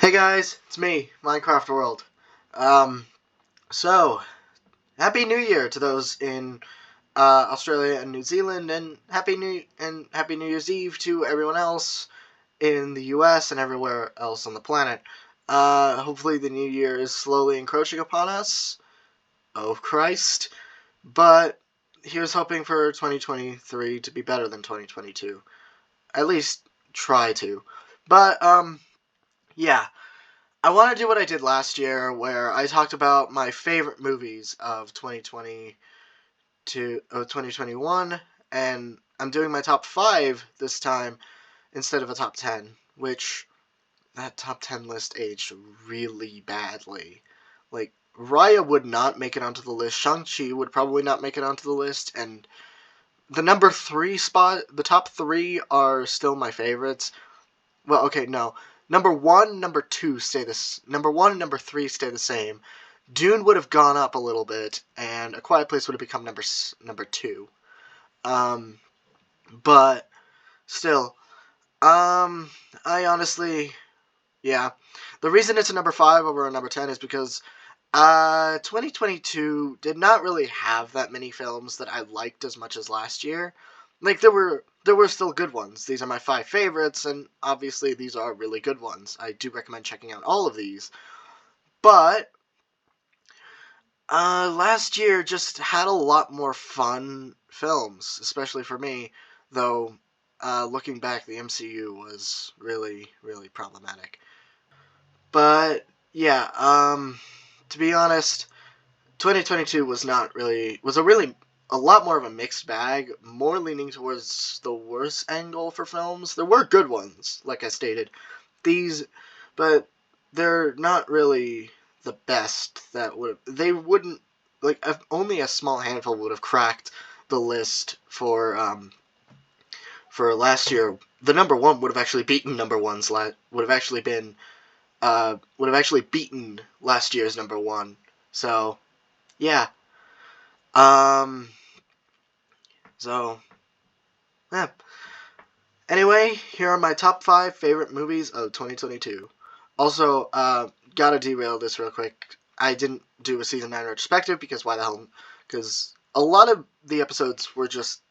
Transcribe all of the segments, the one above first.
Hey guys, it's me, Minecraft World. Um, so, Happy New Year to those in Australia and New Zealand, and Happy New Year's Eve to everyone else in the U.S. and everywhere else on the planet. Hopefully the New Year is slowly encroaching upon us. Oh Christ! But here's hoping for 2023 to be better than 2022. At least try to. But yeah. I want to do what I did last year, where I talked about my favorite movies of 2020 to 2021, and I'm doing my top 5 this time instead of a top 10, which that top 10 list aged really badly. Like, Raya would not make it onto the list, Shang-Chi would probably not make it onto the list, and the number 3 spot, the top 3 are still my favorites. Well, okay, no. Number 1, number 2 stay this. Number 1 and number 3 stay the same. Dune would have gone up a little bit, and A Quiet Place would have become number 2. But still, I honestly, yeah. The reason it's a number 5 over a number 10 is because 2022 did not really have that many films that I liked as much as last year. Like, there were still good ones. These are my 5 favorites, and obviously these are really good ones. I do recommend checking out all of these. But last year just had a lot more fun films, especially for me. Though, looking back, the MCU was really, really problematic. But yeah, to be honest, 2022 was a lot more of a mixed bag, more leaning towards the worst angle for films. There were good ones, like I stated, these, but they're not really the best that they wouldn't, like, only a small handful would have cracked the list for last year. The number 1 would have actually beaten number 1's would have actually beaten last year's number 1. So, yeah. Um, so, yeah. Anyway, here are my top 5 favorite movies of 2022. Also, gotta derail this real quick. I didn't do a season 9 retrospective because why the hell? Because a lot of the episodes were just.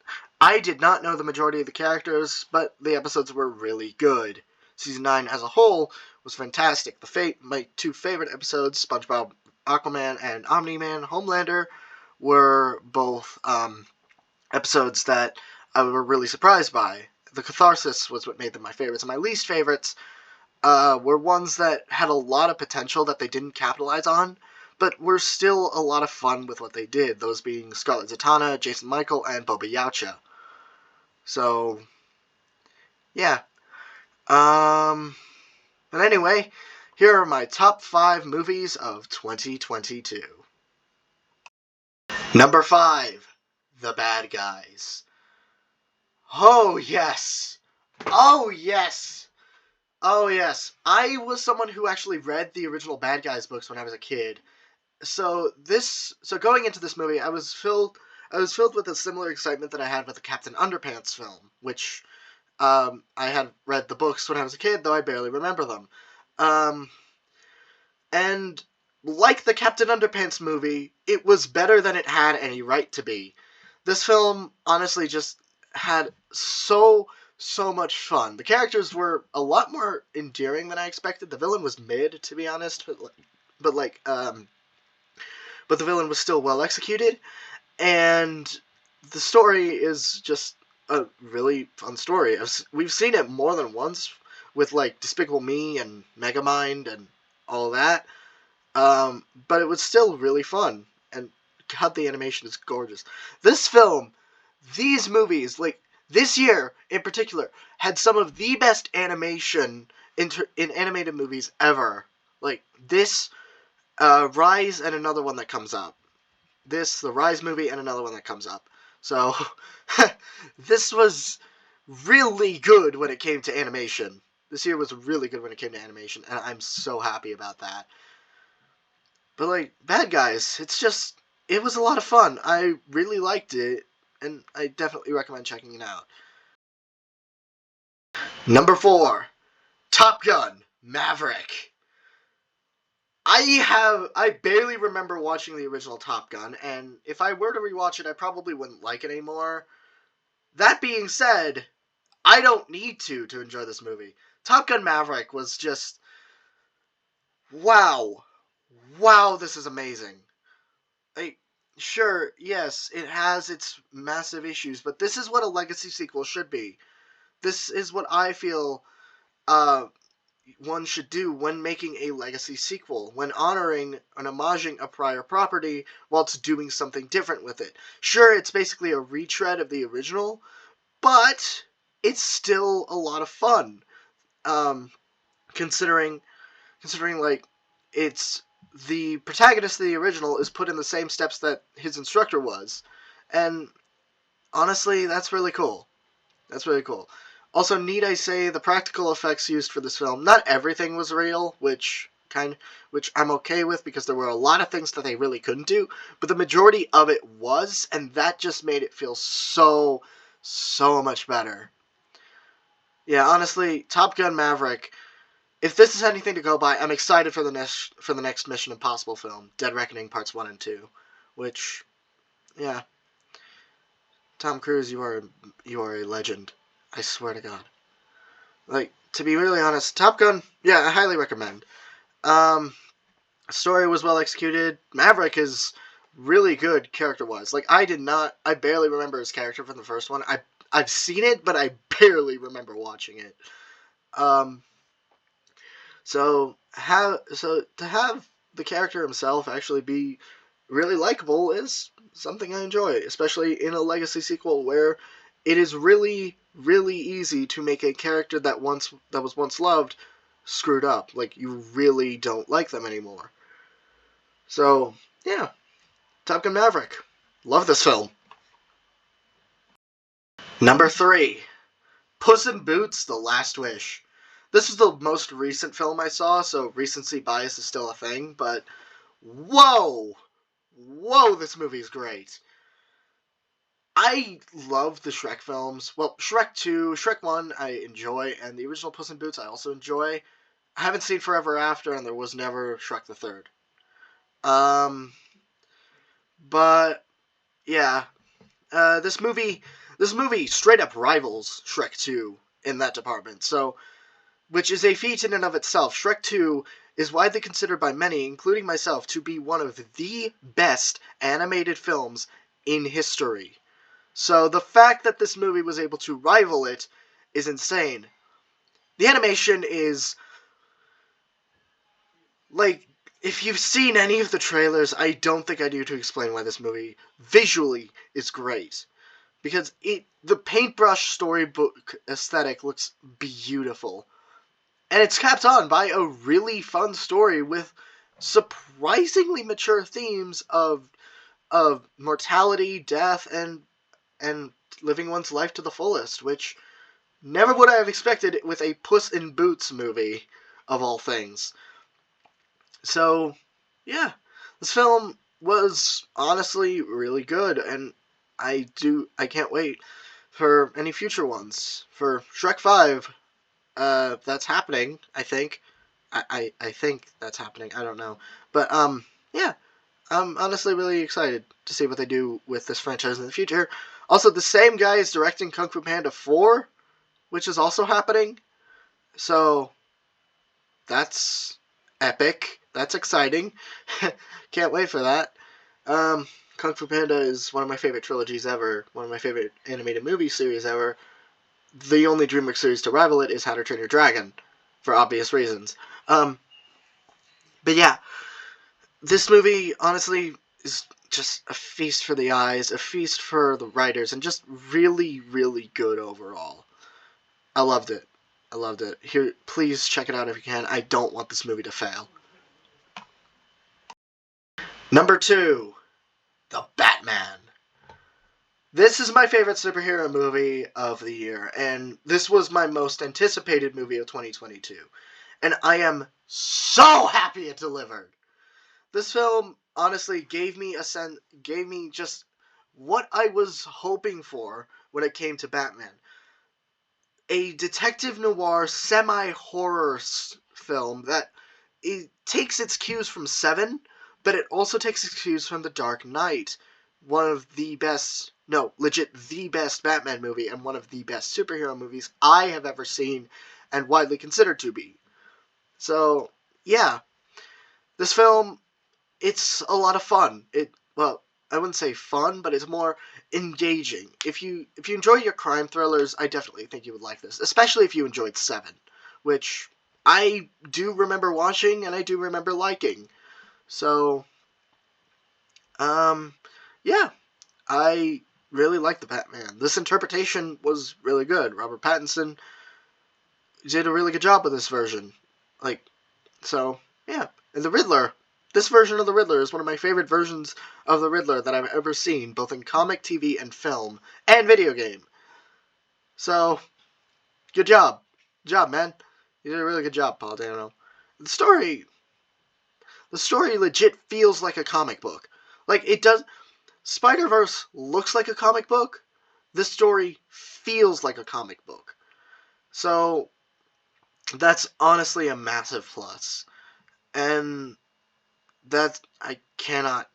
I did not know the majority of the characters, but the episodes were really good. Season 9 as a whole was fantastic. My 2 favorite episodes, SpongeBob Aquaman and Omni-Man Homelander, were both episodes that I were really surprised by. The catharsis was what made them my favorites, and my least favorites were ones that had a lot of potential that they didn't capitalize on, but were still a lot of fun with what they did, those being Scarlett Zatanna, Jason Michael, and Boba Yaucha. So, yeah. But anyway, here are my top 5 movies of 2022. Number 5, The Bad Guys. Oh, yes. Oh, yes. Oh, yes. I was someone who actually read the original Bad Guys books when I was a kid. So going into this movie, I was filled with a similar excitement that I had with the Captain Underpants film, which I had read the books when I was a kid, though I barely remember them. And like the Captain Underpants movie, it was better than it had any right to be. This film honestly just had so much fun. The characters were a lot more endearing than I expected. The villain was mid, to be honest, but the villain was still well executed, and the story is just a really fun story. We've seen it more than once with, like, Despicable Me and Megamind and all that, but it was still really fun, and God, the animation is gorgeous. These movies, like, this year in particular, had some of the best animation in animated movies ever. Like, this, Rise and another one that comes up. The Rise movie and another one that comes up. So, this was really good when it came to animation. This year was really good when it came to animation, and I'm so happy about that. But, like, Bad Guys, it was a lot of fun. I really liked it, and I definitely recommend checking it out. Number 4, Top Gun Maverick. I barely remember watching the original Top Gun, and if I were to rewatch it, I probably wouldn't like it anymore. That being said, I don't need to enjoy this movie. Top Gun Maverick was just wow. Wow, this is amazing. Like, sure, yes, it has its massive issues, but this is what a legacy sequel should be. This is what I feel uh, one should do when making a legacy sequel, when honoring and homaging a prior property whilst doing something different with it. Sure, it's basically a retread of the original, but it's still a lot of fun. Um, considering like it's the protagonist of the original is put in the same steps that his instructor was, and honestly, that's really cool. That's really cool. Also, need I say the practical effects used for this film? Not everything was real, which I'm okay with because there were a lot of things that they really couldn't do, but the majority of it was, and that just made it feel so much better. Yeah, honestly, Top Gun Maverick. If this is anything to go by, I'm excited for the next Mission Impossible film, Dead Reckoning Parts 1 and 2, which yeah, Tom Cruise, you are a legend. I swear to God. Like, to be really honest, Top Gun, yeah, I highly recommend. Um, Story was well executed. Maverick is really good character wise. Like, I barely remember his character from the first one. I've seen it, but I barely remember watching it. Um, so to have the character himself actually be really likable is something I enjoy, especially in a legacy sequel where it is really easy to make a character that was once loved screwed up. Like, you really don't like them anymore. So yeah, Top Gun Maverick, love this film. Number 3, Puss in Boots: The Last Wish. This is the most recent film I saw, so recency bias is still a thing, but whoa! Whoa, this movie's great. I love the Shrek films. Well, Shrek 2, Shrek 1 I enjoy, and the original Puss in Boots I also enjoy. I haven't seen Forever After, and there was never Shrek the Third. Um, but yeah, this movie straight up rivals Shrek 2 in that department. So, which is a feat in and of itself. Shrek 2 is widely considered by many, including myself, to be one of the best animated films in history. So the fact that this movie was able to rival it is insane. The animation is like, if you've seen any of the trailers, I don't think I need to explain why this movie visually is great. Because the paintbrush storybook aesthetic looks beautiful. And it's capped on by a really fun story with surprisingly mature themes of mortality, death, and living one's life to the fullest, which never would I have expected with a Puss in Boots movie, of all things. So, yeah, this film was honestly really good, and I can't wait for any future ones. For Shrek 5, that's happening, I think. I think that's happening. I don't know. But, yeah, I'm honestly really excited to see what they do with this franchise in the future. Also, the same guy is directing Kung Fu Panda 4, which is also happening. So, that's epic. That's exciting. Can't wait for that. Kung Fu Panda is one of my favorite trilogies ever, one of my favorite animated movie series ever. The only DreamWorks series to rival it is How to Train Your Dragon, for obvious reasons. Um, but yeah, this movie, honestly, is just a feast for the eyes, a feast for the writers, and just really good overall. I loved it. I loved it. Here, please check it out if you can. I don't want this movie to fail. Number 2, The Batman. This is my favorite superhero movie of the year, and this was my most anticipated movie of 2022. And I am so happy it delivered. This film honestly gave me just what I was hoping for when it came to Batman. A detective noir semi-horror film that it takes its cues from Seven, but it also takes its cues from The Dark Knight, one of the best, no, legit the best Batman movie and one of the best superhero movies I have ever seen and widely considered to be. So, yeah, this film, it's a lot of fun. Well, I wouldn't say fun, but it's more engaging. If you enjoy your crime thrillers, I definitely think you would like this, especially if you enjoyed Seven, which I do remember watching and I do remember liking. So, yeah, I really like the Batman. This interpretation was really good. Robert Pattinson did a really good job with this version. So, yeah. And the Riddler, this version of the Riddler is one of my favorite versions of the Riddler that I've ever seen, both in comic, TV, and film, and video game. So, good job. Good job, man. You did a really good job, Paul Dano. The story legit feels like a comic book. It does. Spider-Verse looks like a comic book. This story feels like a comic book. So, that's honestly a massive plus. And that I cannot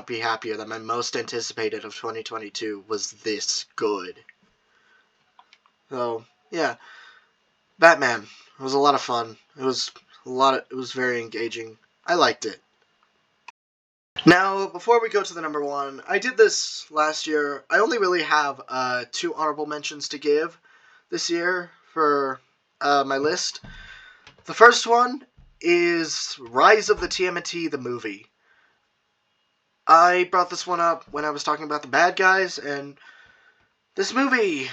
be happier that my most anticipated of 2022 was this good. So, yeah. Batman. It was a lot of fun. It was very engaging. I liked it. Now, before we go to the number one, I did this last year. I only really have 2 honorable mentions to give this year for my list. The first one is Rise of the TMNT, the movie. I brought this one up when I was talking about the bad guys, and this movie,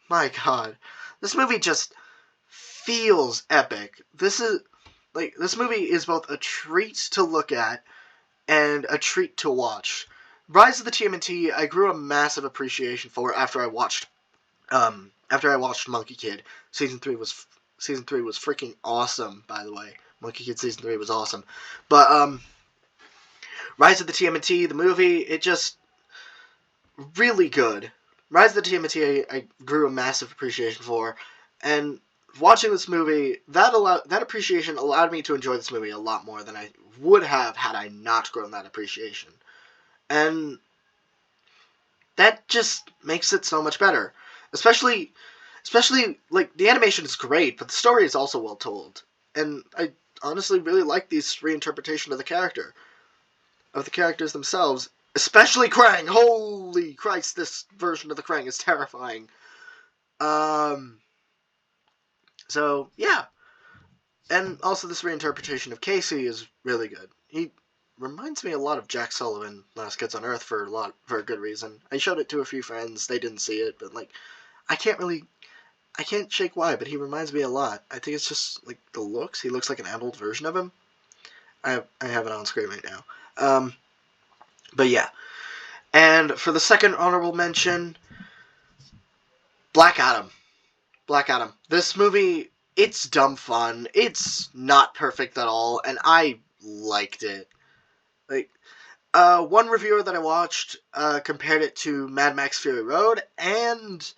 my god, this movie just feels epic. This movie is both a treat to look at and a treat to watch. Rise of the TMNT, I grew a massive appreciation for after I watched Monkey Kid. Season 3 was freaking awesome, by the way. Monkey Kid Season 3 was awesome. But, Rise of the TMNT, the movie, it just really good. Rise of the TMNT, I grew a massive appreciation for, and watching this movie, that appreciation allowed me to enjoy this movie a lot more than I would have had I not grown that appreciation. And that just makes it so much better. Especially, the animation is great, but the story is also well told. And I honestly really like these reinterpretation of the characters themselves. Especially Krang! Holy Christ, this version of the Krang is terrifying. So, yeah. And also this reinterpretation of Casey is really good. He reminds me a lot of Jack Sullivan, Last Kids on Earth, for a good reason. I showed it to a few friends, they didn't see it, but I can't shake why, but he reminds me a lot. I think it's just the looks. He looks like an adult version of him. I have it on screen right now. But yeah. And for the second honorable mention, Black Adam. Black Adam. This movie, it's dumb fun. It's not perfect at all, and I liked it. One reviewer that I watched compared it to Mad Max Fury Road, and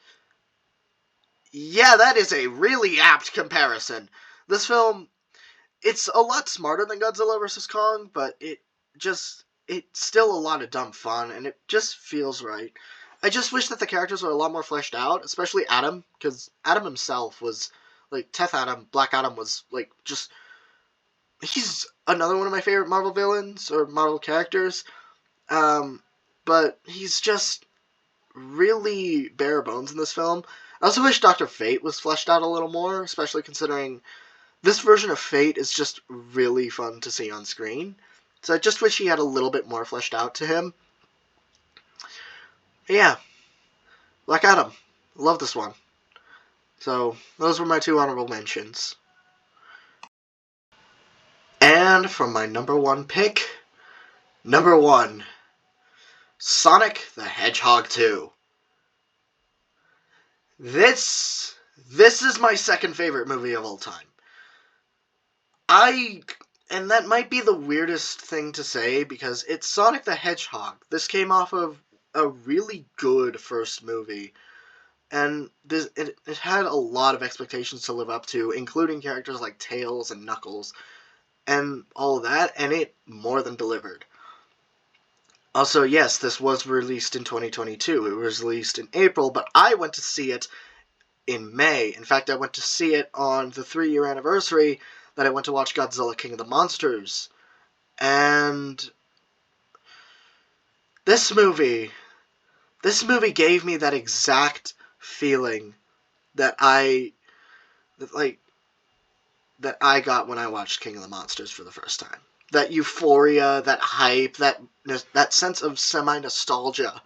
yeah, that is a really apt comparison. This film, it's a lot smarter than Godzilla vs. Kong, but it's still a lot of dumb fun, and it just feels right. I just wish that the characters were a lot more fleshed out, especially Adam, because Adam himself was, Teth Adam, Black Adam was, he's another one of my favorite Marvel villains, or Marvel characters, but he's just really bare bones in this film. I also wish Dr. Fate was fleshed out a little more, especially considering this version of Fate is just really fun to see on screen. So I just wish he had a little bit more fleshed out to him. Yeah. Black Adam. Love this one. So, those were my 2 honorable mentions. And from my number 1 pick, number 1, Sonic the Hedgehog 2. This is my second favorite movie of all time. And that might be the weirdest thing to say, because it's Sonic the Hedgehog. This came off of a really good first movie. And it had a lot of expectations to live up to, including characters like Tails and Knuckles and all of that, and it more than delivered. Also, yes, this was released in 2022. It was released in April, but I went to see it in May. In fact, I went to see it on the 3-year anniversary that I went to watch Godzilla King of the Monsters. And this movie gave me that exact feeling that like that I got when I watched King of the Monsters for the first time. That euphoria, that hype, that sense of semi-nostalgia.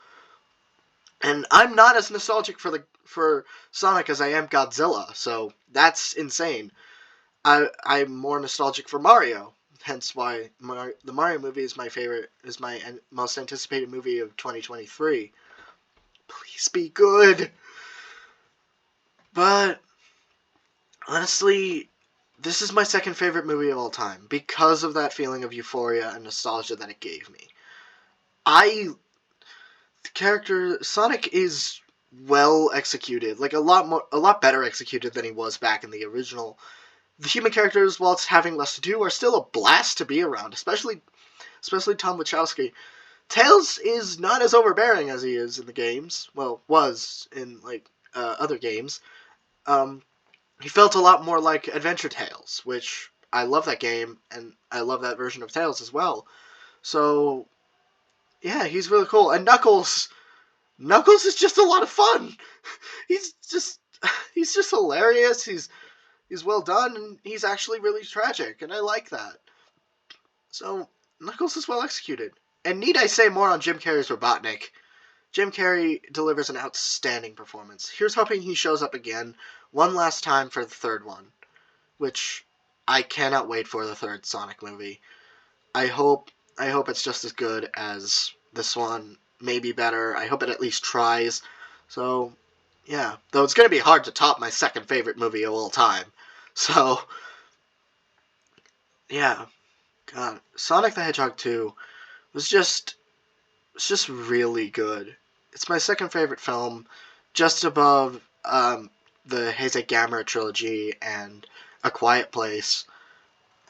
And I'm not as nostalgic for Sonic as I am Godzilla, so that's insane. I'm more nostalgic for Mario, hence why the Mario movie is my most anticipated movie of 2023. Please be good. But honestly, this is my second favorite movie of all time because of that feeling of euphoria and nostalgia that it gave me. The character Sonic is well executed, like a lot better executed than he was back in the original. The human characters, whilst having less to do, are still a blast to be around, especially Tom Wachowski. Tails is not as overbearing as he is in the games. Well, was in other games. Um, he felt a lot more like Adventure Tales, which I love that game, and I love that version of Tails as well. So, yeah, he's really cool. And Knuckles is just a lot of fun. He's just he's just hilarious. He's well done, and he's actually really tragic, and I like that. So, Knuckles is well executed. And need I say more on Jim Carrey's Robotnik? Jim Carrey delivers an outstanding performance. Here's hoping he shows up again one last time for the third one, which I cannot wait for the third Sonic movie. I hope it's just as good as this one, maybe better. I hope it at least tries. So, yeah. Though it's going to be hard to top my second favorite movie of all time. So, yeah. God, Sonic the Hedgehog 2 was just really good. It's my second favorite film, just above the Heisei Gamera trilogy and A Quiet Place.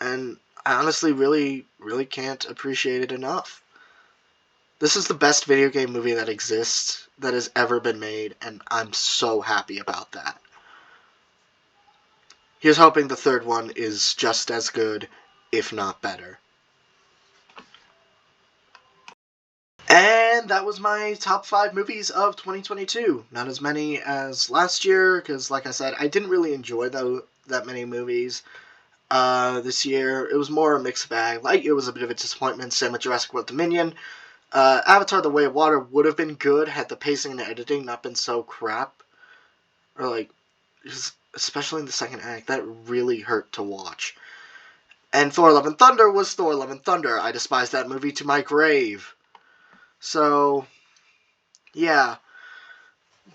And I honestly really can't appreciate it enough. This is the best video game movie that exists, that has ever been made, and I'm so happy about that. Here's hoping the third one is just as good, if not better. And that was my top 5 movies of 2022. Not as many as last year, because like I said, I didn't really enjoy that many movies this year. It was more a mixed bag. It was a bit of a disappointment, same with Jurassic World Dominion. Avatar The Way of Water would have been good had the pacing and editing not been so crap. Or especially in the second act, that really hurt to watch. And Thor Love and Thunder was Thor Love and Thunder. I despise that movie to my grave. So, yeah.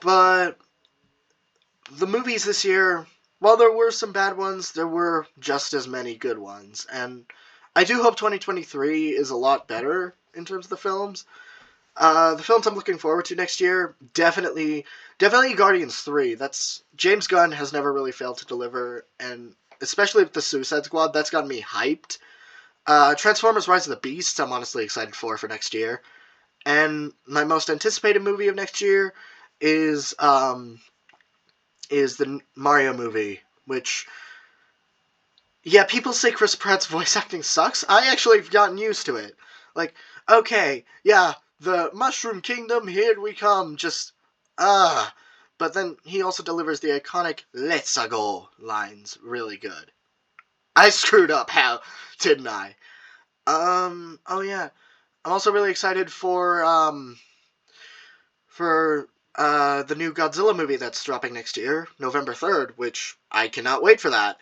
But the movies this year, while there were some bad ones, there were just as many good ones. And I do hope 2023 is a lot better in terms of the films. The films I'm looking forward to next year, definitely Guardians 3. James Gunn has never really failed to deliver, and especially with the Suicide Squad, that's gotten me hyped. Transformers Rise of the Beasts, I'm honestly excited for next year. And my most anticipated movie of next year is the Mario movie, which, yeah, people say Chris Pratt's voice acting sucks. I actually have gotten used to it. Okay, yeah, the Mushroom Kingdom, here we come, but then he also delivers the iconic "Let's go" lines really good. I screwed up, how didn't I? Oh yeah. I'm also really excited for the new Godzilla movie that's dropping next year, November 3rd, which I cannot wait for that.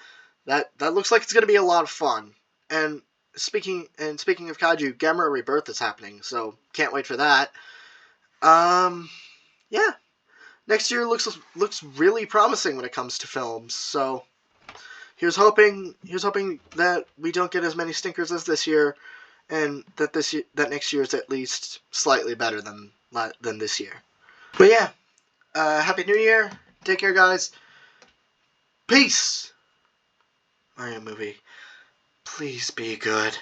That looks like it's going to be a lot of fun. And speaking of kaiju, Gamera Rebirth is happening, so can't wait for that. Yeah. Next year looks really promising when it comes to films. So here's hoping that we don't get as many stinkers as this year, and that next year is at least slightly better than this year. But yeah, Happy New Year. Take care, guys. Peace. Mario movie. Please be good.